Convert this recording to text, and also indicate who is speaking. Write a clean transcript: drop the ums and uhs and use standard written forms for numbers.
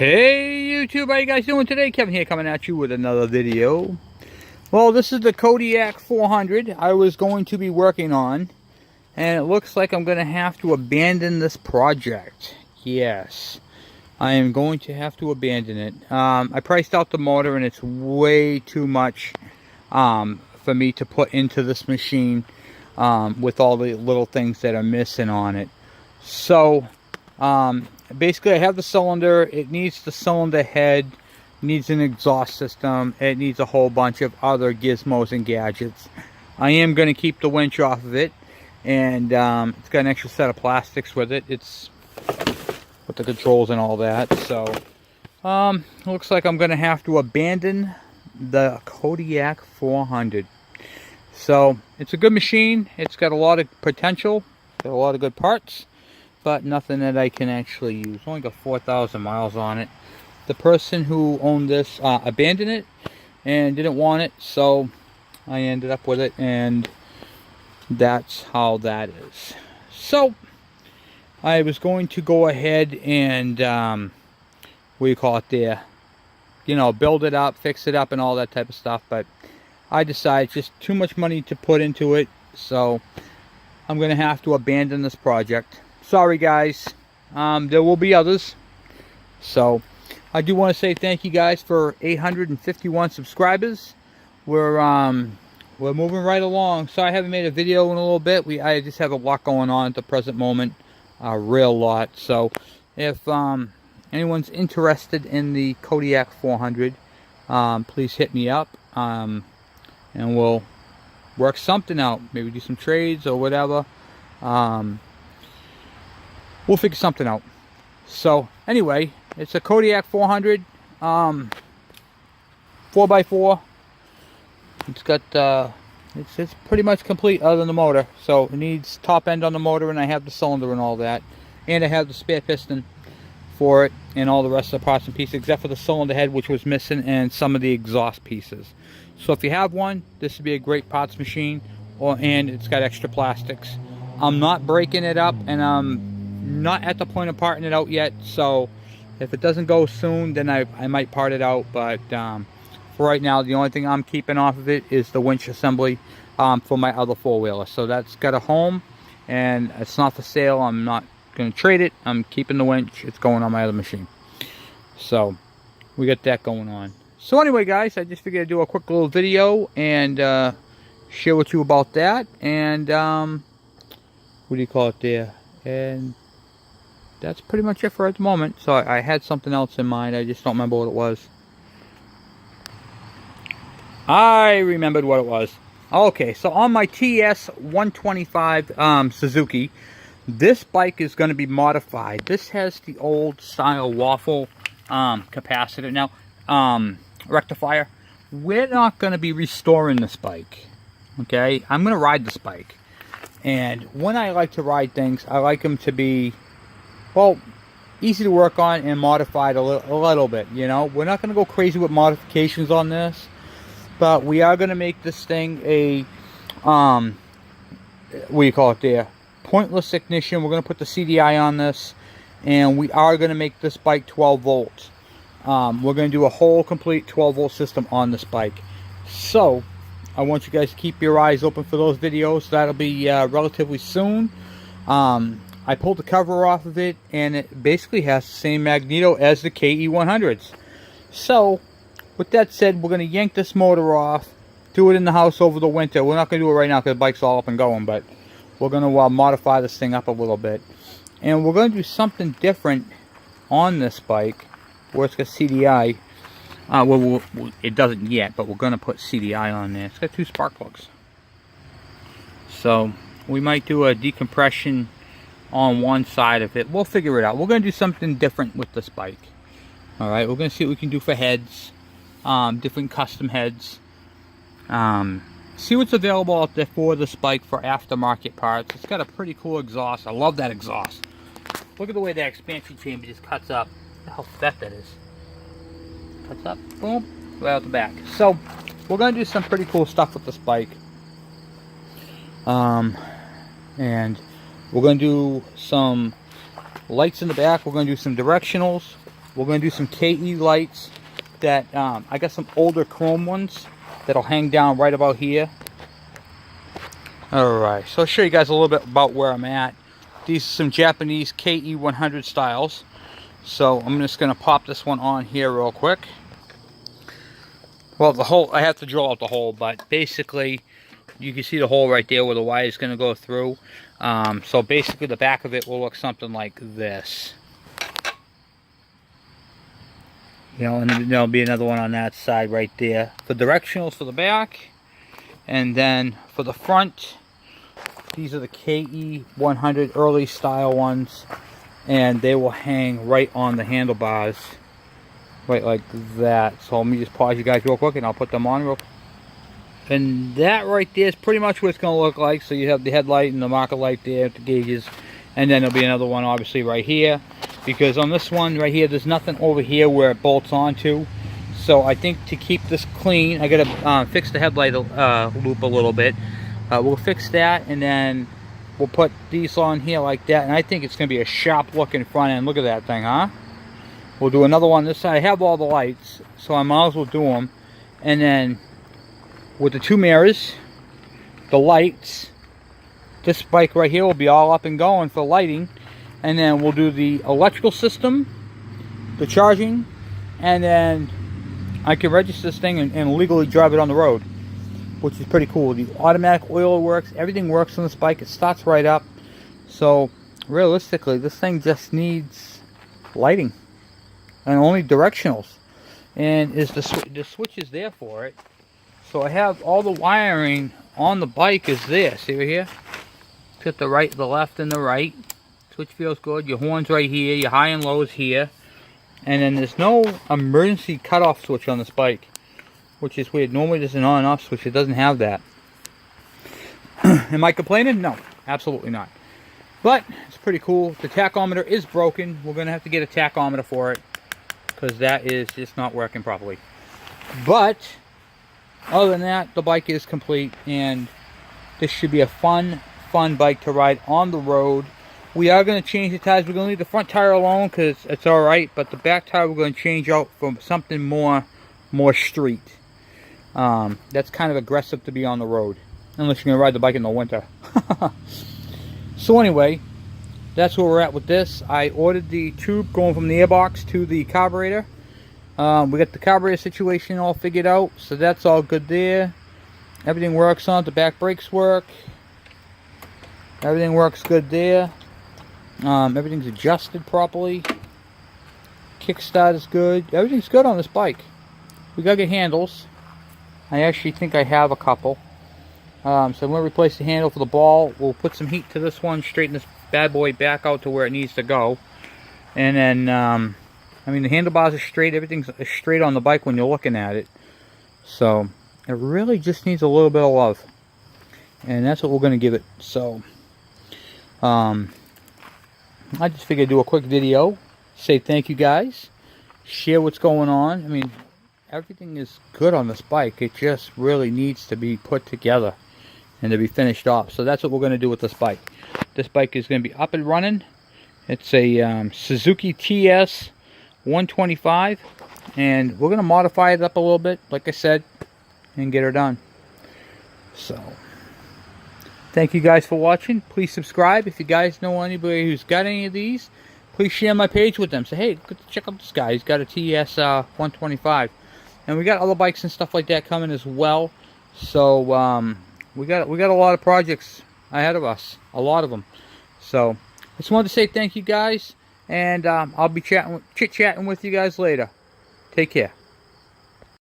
Speaker 1: Hey YouTube, how you guys doing today? Kevin here coming at you with another video. Well, this is the Kodak 400 I was going to be working on, and it looks like I'm going to have to abandon this project. Yes, I am going to have to abandon it. I priced out the motor and it's way too much for me to put into this machine with all the little things that are missing on it. So basically I have the cylinder, it needs the cylinder head, needs an exhaust system, it needs a whole bunch of other gizmos and gadgets. I am going to keep the winch off of it, and it's got an extra set of plastics with it. It's with the controls and all that. So looks like I'm going to have to abandon the Kodak 400. So it's a good machine, it's got a lot of potential, got a lot of good parts, but nothing that I can actually use. Only got 4,000 miles on it. The person who owned this abandoned it and didn't want it, so I ended up with it, and that's how that is. So I was going to go ahead and what do you call it there, you know, build it up, fix it up and all that type of stuff, but I decided just too much money to put into it, so I'm gonna have to abandon this project. Sorry guys, there will be others. So I do want to say thank you guys for 851 subscribers. We're moving right along. So I haven't made a video in a little bit. I just have a lot going on at the present moment, a real lot. So if anyone's interested in the Kodak 400, please hit me up, and we'll work something out. Maybe do some trades or whatever. We'll figure something out. So anyway, it's a Kodak 400 4x4. It's got it's pretty much complete other than the motor. So it needs top end on the motor, and I have the cylinder and all that, and I have the spare piston for it and all the rest of the parts and pieces except for the cylinder head, which was missing, and some of the exhaust pieces. So if you have one, this would be a great parts machine, and it's got extra plastics. I'm not breaking it up, and I'm not at the point of parting it out yet, so if it doesn't go soon, then I might part it out. But for right now, the only thing I'm keeping off of it is the winch assembly for my other four-wheeler. So that's got a home, and it's not for sale. I'm not going to trade it. I'm keeping the winch. It's going on my other machine. So we got that going on. So anyway guys, I just figured I'd do a quick little video and share with you about that. And what do you call it there? And that's pretty much it for at the moment. So I had something else in mind. I just don't remember what it was. I remembered what it was. Okay, so on my ts125 Suzuki, this bike is going to be modified. This has the old style waffle capacitor. Now, rectifier. We're not going to be restoring this bike. Okay, I'm going to ride this bike. And when I like to ride things, I like them to be, well, easy to work on and modified a little bit, you know. We're not going to go crazy with modifications on this, but we are going to make this thing a, what do you call it there, pointless ignition. We're going to put the CDI on this, and we are going to make this bike 12 volts. We're going to do a whole complete 12 volt system on this bike. So I want you guys to keep your eyes open for those videos. That'll be relatively soon. I pulled the cover off of it, and it basically has the same magneto as the KE100s. So with that said, we're going to yank this motor off, do it in the house over the winter. We're not going to do it right now because the bike's all up and going, but we're going to modify this thing up a little bit. And we're going to do something different on this bike where it's got CDI. Well, it doesn't yet, but we're going to put CDI on there. It's got 2 spark plugs. So we might do a decompression on one side of it. We'll figure it out. We're going to do something different with this bike. Alright, we're going to see what we can do for heads. Different custom heads. See what's available out there for this bike for aftermarket parts. It's got a pretty cool exhaust. I love that exhaust. Look at the way that expansion chamber just cuts up. Look how fat that is. Cuts up, boom, right out the back. So we're going to do some pretty cool stuff with this bike. And we're going to do some lights in the back. We're going to do some directionals. We're going to do some KE lights that, I got some older chrome ones that'll hang down right about here. Alright, so I'll show you guys a little bit about where I'm at. These are some Japanese KE 100 styles. So I'm just going to pop this one on here real quick. Well, the hole, I have to drill out the hole, but basically you can see the hole right there where the wire is going to go through. So basically the back of it will look something like this. You know, and there'll be another one on that side right there. For directionals for the back. And then for the front, these are the KE 100 early style ones. And they will hang right on the handlebars. Right like that. So let me just pause you guys real quick and I'll put them on real quick. And that right there is pretty much what it's going to look like. So you have the headlight and the marker light there, the gauges. And then there'll be another one obviously right here. Because on this one right here, there's nothing over here where it bolts onto. So I think to keep this clean, I got to fix the headlight loop a little bit. We'll fix that and then we'll put these on here like that. And I think it's going to be a sharp looking front end. Look at that thing, huh? We'll do another one this side. I have all the lights, so I might as well do them. And then with the two mirrors, the lights, this bike right here will be all up and going for lighting. And then we'll do the electrical system, the charging, and then I can register this thing and legally drive it on the road, which is pretty cool. The automatic oil works, everything works on this bike. It starts right up. So realistically, this thing just needs lighting and only directionals. And is the switch is there for it. So I have all the wiring on the bike is there. See right here? It's got the right, the left, and the right. Switch feels good. Your horn's right here. Your high and low is here. And then there's no emergency cutoff switch on this bike, which is weird. Normally there's an on and off switch. It doesn't have that. Am I complaining? No, absolutely not. But it's pretty cool. The tachometer is broken. We're going to have to get a tachometer for it because that is just not working properly. But other than that, the bike is complete, and this should be a fun bike to ride on the road. We are going to change the tires. We're going to leave the front tire alone because it's alright, but the back tire we're going to change out for something more street. That's kind of aggressive to be on the road, unless you're going to ride the bike in the winter. So anyway, that's where we're at with this. I ordered the tube going from the airbox to the carburetor. We got the carburetor situation all figured out, so that's all good there. Everything works on it. The back brakes work. Everything works good there. Everything's adjusted properly. Kickstart is good. Everything's good on this bike. We gotta get handles. I actually think I have a couple. So I'm gonna replace the handle for the ball. We'll put some heat to this one, straighten this bad boy back out to where it needs to go. And then, I mean, the handlebars are straight. Everything's straight on the bike when you're looking at it. So it really just needs a little bit of love. And that's what we're gonna give it. So, I just figured I'd do a quick video, say thank you guys, share what's going on. I mean, everything is good on this bike. It just really needs to be put together and to be finished off. So that's what we're going to do with this bike. This bike is going to be up and running. It's a Suzuki ts125, and we're going to modify it up a little bit, like I said, and get her done. So thank you guys for watching. Please subscribe. If you guys know anybody who's got any of these, please share my page with them. Say, hey, check out this guy. He's got a ts125. And we got other bikes and stuff like that coming as well. So we got a lot of projects ahead of us. A lot of them. So I just wanted to say thank you guys. And I'll be chit-chatting with you guys later. Take care.